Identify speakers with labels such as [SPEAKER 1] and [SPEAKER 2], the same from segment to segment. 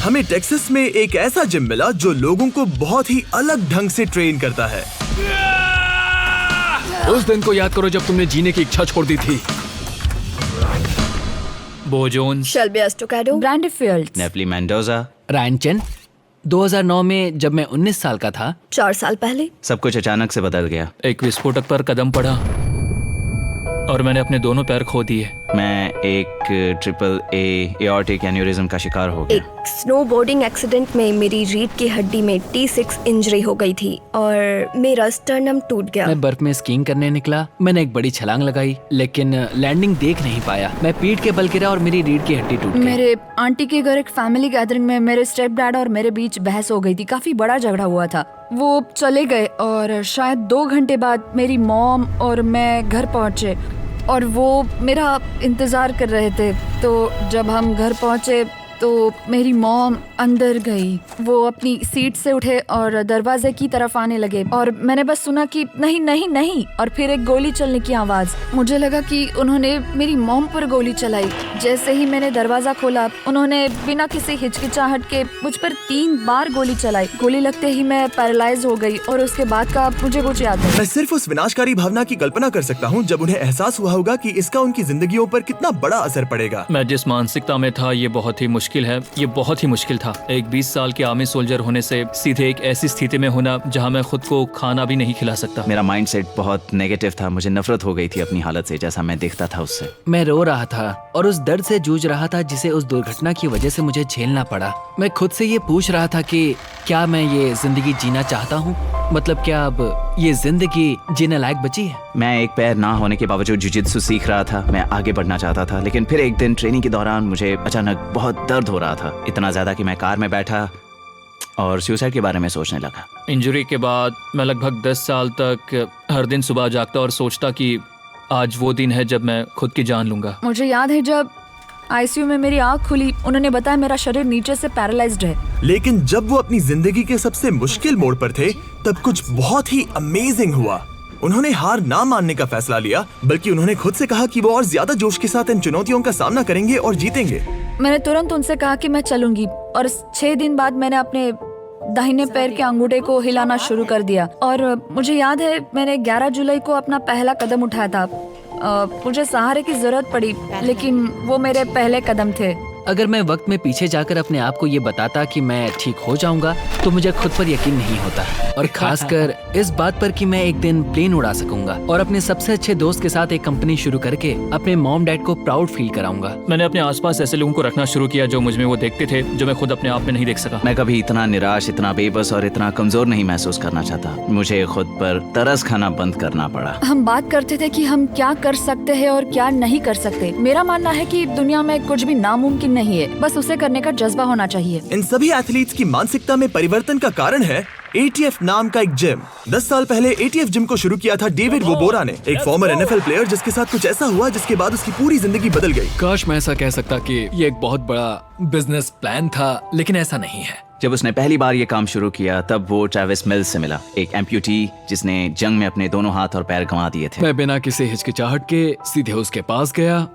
[SPEAKER 1] हमें टेक्सास में एक ऐसा जिम मिला जो लोगों को बहुत ही अलग ढंग से ट्रेन करता है।
[SPEAKER 2] उस दिन को याद करो जब तुमने जीने की इच्छा छोड़ दी थी।
[SPEAKER 3] Bo Jones,
[SPEAKER 4] Shelby Estocado,
[SPEAKER 5] Brandy Fields,
[SPEAKER 6] Neply Mendoza.
[SPEAKER 2] Ryan Chen. 2009 में जब मैं 19 साल का था,
[SPEAKER 4] 4 साल पहले।
[SPEAKER 6] सब कुछ अचानक से बदल गया।
[SPEAKER 3] एक विस्फोटक पर कदम पड़ा और मैंने अपने दोनों पैर खो दिए।
[SPEAKER 6] मैं एक ट्रिपल एऑर्टिक एन्यूरिज्म का शिकार हो गया।
[SPEAKER 4] एक स्नोबोर्डिंग एक्सीडेंट में मेरी रीढ़ की हड्डी में T6 इंजरी हो गई थी और मेरा स्टर्नम टूट गया।
[SPEAKER 2] मैं बर्फ में स्कीइंग करने निकला। मैंने एक बड़ी छलांग लगाई लेकिन लैंडिंग देख नहीं पाया। मैं पीठ के बल गिरा और मेरी रीढ़ की हड्डी टूट गई।
[SPEAKER 5] मेरे आंटी के घर एक फैमिली गैदरिंग में मेरे स्टेप डैड और मेरे बीच बहस हो गई थी। काफी बड़ा झगड़ा हुआ था। वो चले गए और शायद 2 घंटे बाद मेरी मॉम और मैं घर पहुंचे और वो मेरा इंतजार कर रहे थे। तो जब हम घर पहुंचे तो मेरी मॉम अंदर गई। वो अपनी सीट से उठे और दरवाजे की तरफ आने लगे और मैंने बस सुना कि नहीं नहीं नहीं, और फिर एक गोली चलने की आवाज। मुझे लगा कि उन्होंने मेरी मॉम पर गोली चलाई। जैसे ही मैंने दरवाजा खोला उन्होंने बिना किसी हिचकिचाहट के मुझ पर 3 बार गोली चलाई। गोली लगते ही मैं पैरालाइज हो गई और उसके बाद का मुझे कुछ याद नहीं।
[SPEAKER 1] मैं सिर्फ उस विनाशकारी भावना की कल्पना कर सकता हूँ जब उन्हें एहसास हुआ होगा कि इसका उनकी जिंदगियों पर कितना बड़ा असर पड़ेगा।
[SPEAKER 3] मैं जिस मानसिकता में था ये बहुत ही मुश्किल है। ये बहुत ही मुश्किल था। एक 20 साल के आर्मी सोल्जर होने से सीधे एक ऐसी स्थिति में होना जहाँ मैं खुद को खाना भी नहीं खिला सकता।
[SPEAKER 6] मेरा माइंडसेट बहुत नेगेटिव था। मुझे नफरत हो गई थी अपनी हालत से, जैसा मैं दिखता था उससे।
[SPEAKER 2] मैं रो रहा था और उस दर्द से जूझ रहा था जिसे उस दुर्घटना की वजह से मुझे झेलना पड़ा। मैं खुद से ये पूछ रहा था कि क्या मैं ये जिंदगी जीना चाहता हूँ? मतलब क्या अब ये जिंदगी जीने लायक बची है?
[SPEAKER 6] मैं एक पैर ना होने के बावजूद जुजित्सु सीख रहा था। मैं आगे बढ़ना चाहता था, लेकिन फिर एक दिन ट्रेनिंग के दौरान मुझे अचानक बहुत दर्द हो रहा था। इतना ज्यादा कि मैं कार में बैठा और सुसाइड के बारे में सोचने लगा।
[SPEAKER 3] इंजरी के बाद मैं लगभग 10 साल तक हर दिन सुबह जागता और सोचता कि आज वो दिन है जब मैं खुद की जान लूंगा।
[SPEAKER 5] मुझे याद है जब आईसीयू में मेरी आँख खुली, उन्होंने बताया मेरा शरीर नीचे से पैरालाइज्ड है।
[SPEAKER 1] लेकिन जब वो अपनी जिंदगी के सबसे मुश्किल मोड़ पर थे तब कुछ बहुत ही अमेजिंग हुआ। उन्होंने हार ना मानने का फैसला लिया, बल्कि उन्होंने खुद से कहा कि वो और ज्यादा जोश के साथ इन चुनौतियों का सामना करेंगे और जीतेंगे।
[SPEAKER 5] मैंने तुरंत उनसे कहा कि मैं चलूंगी और 6 दिन बाद मैंने अपने दाहिने पैर के अंगूठे को हिलाना शुरू कर दिया। और मुझे याद है मैंने 11 जुलाई को अपना पहला कदम उठाया था। मुझे सहारे की जरूरत पड़ी, लेकिन वो मेरे पहले कदम थे।
[SPEAKER 2] अगर मैं वक्त में पीछे जाकर अपने आप को ये बताता कि मैं ठीक हो जाऊंगा तो मुझे खुद पर यकीन नहीं होता, और खासकर इस बात पर कि मैं एक दिन प्लेन उड़ा सकूंगा और अपने सबसे अच्छे दोस्त के साथ एक कंपनी शुरू करके अपने मॉम डैड को प्राउड फील कराऊंगा।
[SPEAKER 3] मैंने अपने आसपास ऐसे लोगों को रखना शुरू किया जो मुझ में वो देखते थे जो मैं खुद अपने आप में नहीं देख सका।
[SPEAKER 6] मैं कभी इतना निराश, इतना बेबस और इतना कमजोर नहीं महसूस करना चाहता। मुझे खुद पर तरस खाना बंद करना पड़ा।
[SPEAKER 5] हम बात करते थे कि हम क्या कर सकते हैं और क्या नहीं कर सकते। मेरा मानना है कि दुनिया में कुछ भी नामुमकिन नहीं है, बस उसे करने का जज्बा होना चाहिए।
[SPEAKER 1] इन सभी एथलीट्स की मानसिकता में परिवर्तन का कारण है ATF नाम का एक जिम। 10 साल पहले ATF जिम को शुरू किया था डेविड वोबोरा ने, एक फॉर्मर NFL प्लेयर जिसके साथ कुछ ऐसा हुआ जिसके बाद उसकी पूरी जिंदगी बदल गई।
[SPEAKER 2] काश मैं ऐसा कह सकता कि ये एक बहुत बड़ा बिजनेस प्लान था, लेकिन ऐसा नहीं है।
[SPEAKER 6] जब उसने पहली बार ये काम शुरू किया तब वो ट्रेविस मिल्स से मिला, एक एम्प्यूटी जिसने जंग में अपने दोनों हाथ और पैर गंवा दिए थे।
[SPEAKER 2] मैं बिना किसी हिचकिचाहट के सीधे उसके पास गया,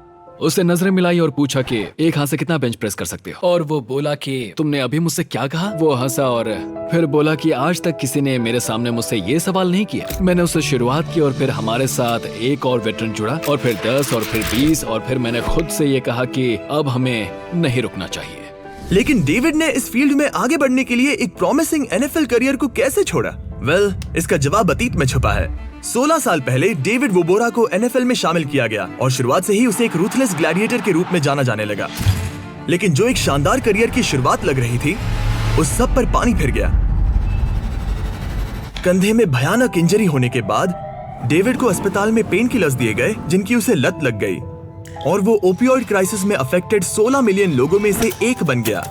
[SPEAKER 2] उससे नजरें मिलाई और पूछा कि एक हाथ से कितना बेंच प्रेस कर सकते हो? और वो बोला कि तुमने अभी मुझसे क्या कहा? वो हंसा और फिर बोला कि आज तक किसी ने मेरे सामने मुझसे ये सवाल नहीं किया। मैंने उससे शुरुआत की और फिर हमारे साथ एक और वेटरन जुड़ा और फिर 10 और फिर 20 और फिर मैंने खुद से ये कहा कि अब हमें नहीं रुकना चाहिए।
[SPEAKER 1] लेकिन डेविड ने इस फील्ड में आगे बढ़ने के लिए एक प्रॉमिसिंग NFL करियर को कैसे छोड़ा? वेल, इसका जवाब अतीत में छुपा है। 16 साल पहले डेविड वोबोरा को NFL में शामिल किया गया और शुरुआत से ही उसे एक रूथलेस ग्लैडिएटर के रूप में जाना जाने लगा। लेकिन जो एक शानदार करियर की शुरुआत लग रही थी, उस सब पर पानी फिर गया। कंधे में भयानक इंजरी होने के बाद डेविड को अस्पताल में पेन किलर्स दिए गए जिनकी उसे लत लग गई और वो ओपियोइड क्राइसिस में अफेक्टेड 16 मिलियन लोगों में से एक बन गया।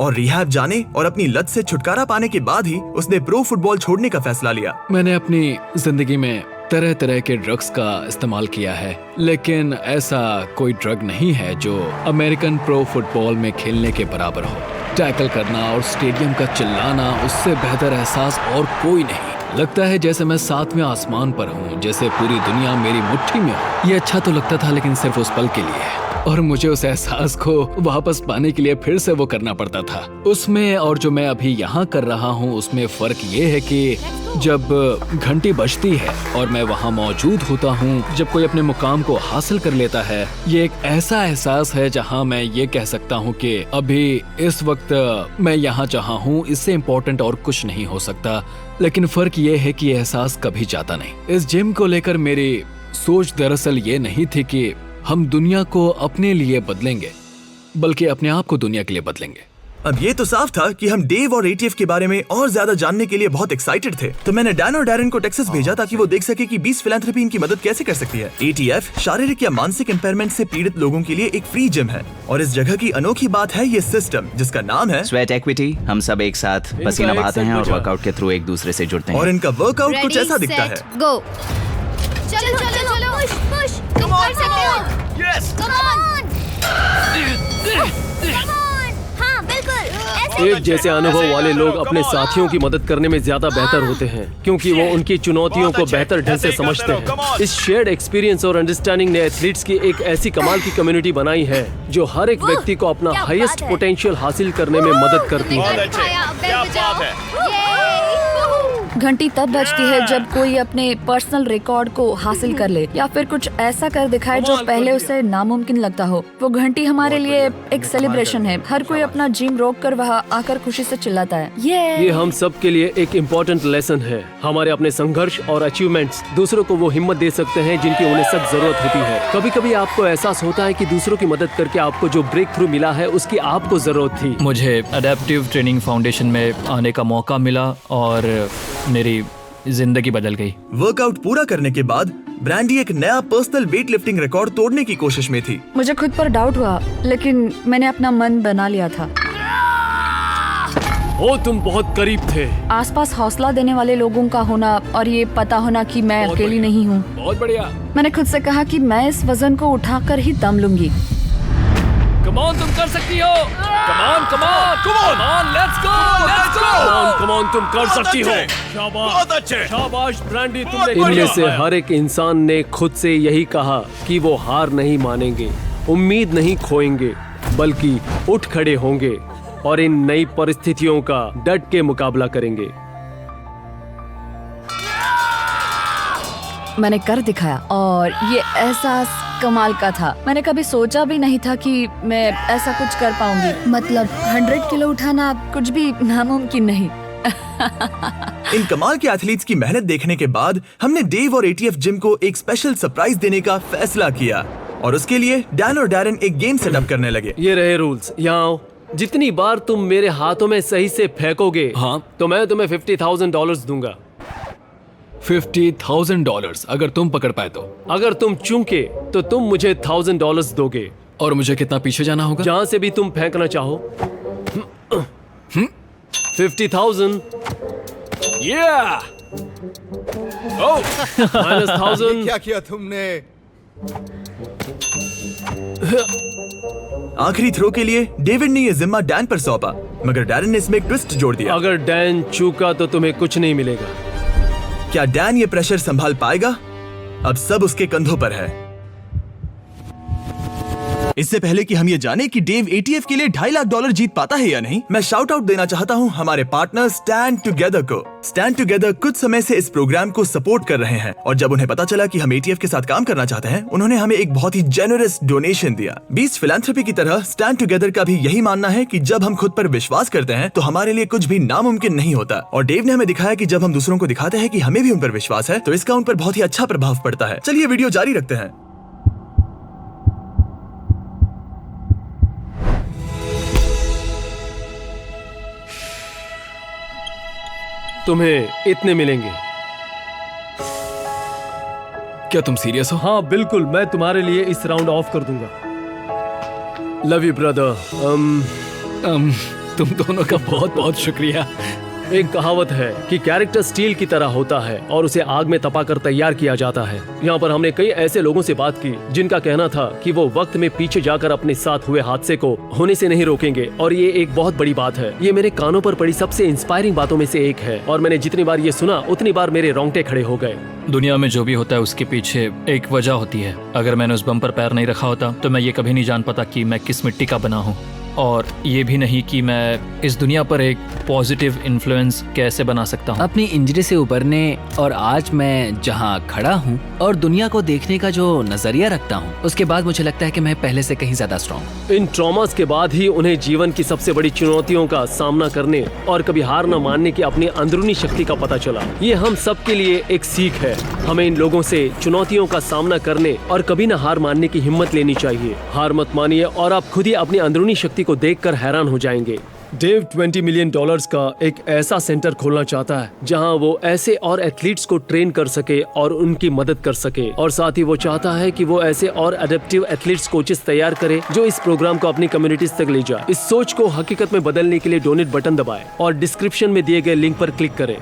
[SPEAKER 1] और रिहैब जाने और अपनी लत से छुटकारा पाने के बाद ही उसने प्रो फुटबॉल छोड़ने का फैसला लिया।
[SPEAKER 2] मैंने अपनी जिंदगी में तरह तरह के ड्रग्स का इस्तेमाल किया है, लेकिन ऐसा कोई ड्रग नहीं है जो अमेरिकन प्रो फुटबॉल में खेलने के बराबर हो। टैकल करना और स्टेडियम का चिल्लाना, उससे बेहतर एहसास और कोई नहीं। लगता है जैसे मैं 7वें आसमान पर हूँ, जैसे पूरी दुनिया मेरी मुट्ठी में हो। ये अच्छा तो लगता था, लेकिन सिर्फ उस पल के लिए। और मुझे उस एहसास को वापस पाने के लिए फिर से वो करना पड़ता था। उसमें और जो मैं अभी यहाँ कर रहा हूँ उसमें फर्क ये है कि जब घंटी बजती है और मैं वहाँ मौजूद होता हूँ, जब कोई अपने मुकाम को हासिल कर लेता है, ये एक ऐसा एहसास है जहाँ मैं ये कह सकता हूँ कि अभी इस वक्त मैं यहाँ जहाँ हूँ इससे इम्पोर्टेंट और कुछ नहीं हो सकता। लेकिन फर्क ये है कि एहसास कभी जाता नहीं। इस जिम को लेकर मेरी सोच दरअसल ये नहीं थी कि हम दुनिया को अपने लिए बदलेंगे, बल्कि अपने आप को दुनिया के लिए बदलेंगे।
[SPEAKER 1] अब ये तो साफ था कि हम डेव और एटीएफ के बारे में और ज्यादा जानने के लिए बहुत एक्साइटेड थे। तो मैंने डैन और डैरन को टेक्सास भेजा ताकि वो देख सके कि बीस फिलैंथ्रोपी इनकी मदद कैसे कर सकती है। एटीएफ शारीरिक या मानसिक इम्पेयरमेंट से पीड़ित लोगों के लिए एक फ्री जिम है और इस जगह की अनोखी बात है ये सिस्टम जिसका नाम है
[SPEAKER 6] स्वेट एक्विटी। हम सब एक साथ पसीना बहाते हैं और वर्कआउट के थ्रू एक दूसरे से जुड़ते हैं।
[SPEAKER 1] और इनका वर्कआउट कुछ ऐसा दिखता है।
[SPEAKER 7] गो। चलो चलो चलो, पुश पुश, तुम कर सकते हो। Yes, come on, come on. हाँ बिल्कुल।
[SPEAKER 8] एक जैसे अनुभव वाले लोग अपने साथियों की मदद करने में ज्यादा बेहतर होते हैं क्योंकि वो उनकी चुनौतियों को बेहतर ढंग से समझते हैं। इस शेयर्ड एक्सपीरियंस और अंडरस्टैंडिंग ने एथलीट्स की एक ऐसी कमाल की कम्युनिटी बनाई है जो हर एक व्यक्ति को अपना हाईएस्ट पोटेंशियल हासिल करने में मदद करती है।
[SPEAKER 5] घंटी तब बजती है जब कोई अपने पर्सनल रिकॉर्ड को हासिल कर ले या फिर कुछ ऐसा कर दिखाए जो पहले उसे नामुमकिन लगता हो। वो घंटी हमारे लिए एक सेलिब्रेशन है। हर कोई अपना जिम रोक कर वहाँ आकर खुशी से चिल्लाता है।
[SPEAKER 8] ये हम सब के लिए एक इम्पोर्टेंट लेसन है। हमारे अपने संघर्ष और अचीवमेंट्स दूसरों को वो हिम्मत दे सकते हैं जिनकी उन्हें सख्त जरूरत होती है। कभी कभी आपको एहसास होता है कि दूसरों की मदद करके आपको जो ब्रेक थ्रू मिला है उसकी आपको जरूरत थी।
[SPEAKER 3] मुझे अडेप्टिव ट्रेनिंग फाउंडेशन में आने का मौका मिला और मेरी जिंदगी बदल गई।
[SPEAKER 1] वर्कआउट पूरा करने के बाद ब्रांडी एक नया पर्सनल वेट लिफ्टिंग रिकॉर्ड तोड़ने की कोशिश में थी।
[SPEAKER 5] मुझे खुद पर डाउट हुआ लेकिन मैंने अपना मन बना लिया था।
[SPEAKER 8] ओ तुम बहुत करीब थे।
[SPEAKER 5] आसपास हौसला देने वाले लोगों का होना और ये पता होना कि मैं अकेली नहीं हूँ।
[SPEAKER 2] बहुत बढ़िया।
[SPEAKER 5] मैंने खुद से कहा कि मैं इस वजन को उठाकर ही दम लूंगी।
[SPEAKER 2] कम ऑन, तुम कर सकती हो। Come on, come on, come on, let's go, let's go.
[SPEAKER 8] Come on, तुम कर सकती हो। शाबाश, बहुत अच्छे। शाबाश ब्रांडी, तुमने इनमें से हर एक इंसान ने खुद से यही कहा कि वो हार नहीं मानेंगे, उम्मीद नहीं खोएंगे, बल्कि उठ खड़े होंगे और इन नई परिस्थितियों का डट के मुकाबला करेंगे।
[SPEAKER 5] मैंने कर दिखाया और ये एहसास कमाल का था। मैंने कभी सोचा भी नहीं था कि मैं ऐसा कुछ कर पाऊंगी। मतलब 100 किलो उठाना कुछ भी नामुमकिन नहीं।
[SPEAKER 1] इन कमाल के एथलीट्स की मेहनत देखने के बाद हमने डेव और एटीएफ जिम को एक स्पेशल सरप्राइज देने का फैसला किया और उसके लिए डैन और डैरन एक गेम सेटअप करने लगे।
[SPEAKER 8] ये रहे रूल्स। यहाँ आओ। जितनी बार तुम मेरे हाथों में सही से फेंकोगे,
[SPEAKER 2] हाँ,
[SPEAKER 8] तो मैं तुम्हें $50,000 दूंगा।
[SPEAKER 2] $50,000 अगर तुम पकड़ पाए तो।
[SPEAKER 8] अगर तुम चूके तो तुम मुझे $1,000 दोगे।
[SPEAKER 2] और मुझे कितना पीछे जाना होगा?
[SPEAKER 8] जहां से भी तुम फेंकना चाहो। 50,000। -1,000।
[SPEAKER 9] क्या किया तुमने?
[SPEAKER 1] आखिरी थ्रो के लिए डेविड ने ये जिम्मा डैन पर सौंपा, मगर डैरन ने इसमें एक ट्विस्ट जोड़ दिया।
[SPEAKER 8] अगर डैन चूका तो तुम्हें कुछ नहीं मिलेगा।
[SPEAKER 1] क्या डैन ये प्रेशर संभाल पाएगा? अब सब उसके कंधों पर है। इससे पहले कि हम ये जाने कि डेव एटीएफ के लिए $2.5 लाख जीत पाता है या नहीं, मैं शाउट आउट देना चाहता हूँ हमारे पार्टनर स्टैंड टुगेदर को। स्टैंड टुगेदर कुछ समय से इस प्रोग्राम को सपोर्ट कर रहे हैं और जब उन्हें पता चला कि हम एटीएफ के साथ काम करना चाहते हैं, उन्होंने हमें एक बहुत ही जेनरस डोनेशन दिया। 20 फिलैंथ्रोपी की तरह स्टैंड टुगेदर का भी यही मानना है कि जब हम खुद पर विश्वास करते हैं तो हमारे लिए कुछ भी नामुमकिन नहीं होता। और डेव ने हमें दिखाया कि जब हम दूसरों को दिखाते हैं कि हमें भी उन पर विश्वास है तो इसका उन पर बहुत ही अच्छा प्रभाव पड़ता है। चलिए वीडियो जारी रखते हैं।
[SPEAKER 8] तुम्हें इतने मिलेंगे।
[SPEAKER 2] क्या तुम सीरियस हो?
[SPEAKER 8] हाँ बिल्कुल, मैं तुम्हारे लिए इस राउंड ऑफ कर दूंगा। Love you brother.
[SPEAKER 2] तुम दोनों का बहुत बहुत शुक्रिया।
[SPEAKER 8] एक कहावत है कि कैरेक्टर स्टील की तरह होता है और उसे आग में तपाकर तैयार किया जाता है। यहाँ पर हमने कई ऐसे लोगों से बात की जिनका कहना था कि वो वक्त में पीछे जाकर अपने साथ हुए हादसे को होने से नहीं रोकेंगे, और ये एक बहुत बड़ी बात है। ये मेरे कानों पर पड़ी सबसे इंस्पायरिंग बातों में से एक है, और मैंने जितनी बार ये सुना उतनी बार मेरे रोंगटे खड़े हो गए।
[SPEAKER 3] दुनिया में जो भी होता है उसके पीछे एक वजह होती है। अगर मैंने उस बम पर पैर नहीं रखा होता तो मैं ये कभी नहीं जान पाता कि मैं किस मिट्टी का बना हूँ, और ये भी नहीं कि मैं इस दुनिया पर एक पॉजिटिव इन्फ्लुएंस कैसे बना सकता हूँ।
[SPEAKER 2] अपनी इंजरी से उबरने और आज मैं जहाँ खड़ा हूँ और दुनिया को देखने का जो नजरिया रखता हूँ, उसके बाद मुझे लगता है कि मैं पहले से कहीं ज्यादा स्ट्रॉन्ग हूँ।
[SPEAKER 8] इन ट्रॉमास के बाद ही उन्हें जीवन की सबसे बड़ी चुनौतियों का सामना करने और कभी हार न मानने की अपनी अंदरूनी शक्ति का पता चला। ये हम सब के लिए एक सीख है। हमें इन लोगों से चुनौतियों का सामना करने और कभी न हार मानने की हिम्मत लेनी चाहिए। हार मत मानिए और आप खुद ही अपनी अंदरूनी शक्ति को देखकर हैरान हो जाएंगे। डेव $20 मिलियन का एक ऐसा सेंटर खोलना चाहता है जहां वो ऐसे और एथलीट्स को ट्रेन कर सके और उनकी मदद कर सके, और साथ ही वो चाहता है कि वो ऐसे और एडेप्टिव एथलीट्स कोचेस तैयार करे जो इस प्रोग्राम को अपनी कम्युनिटीज तक ले जाए। इस सोच को हकीकत में बदलने के लिए डोनेट बटन दबाएं और डिस्क्रिप्शन में दिए गए लिंक पर क्लिक करें।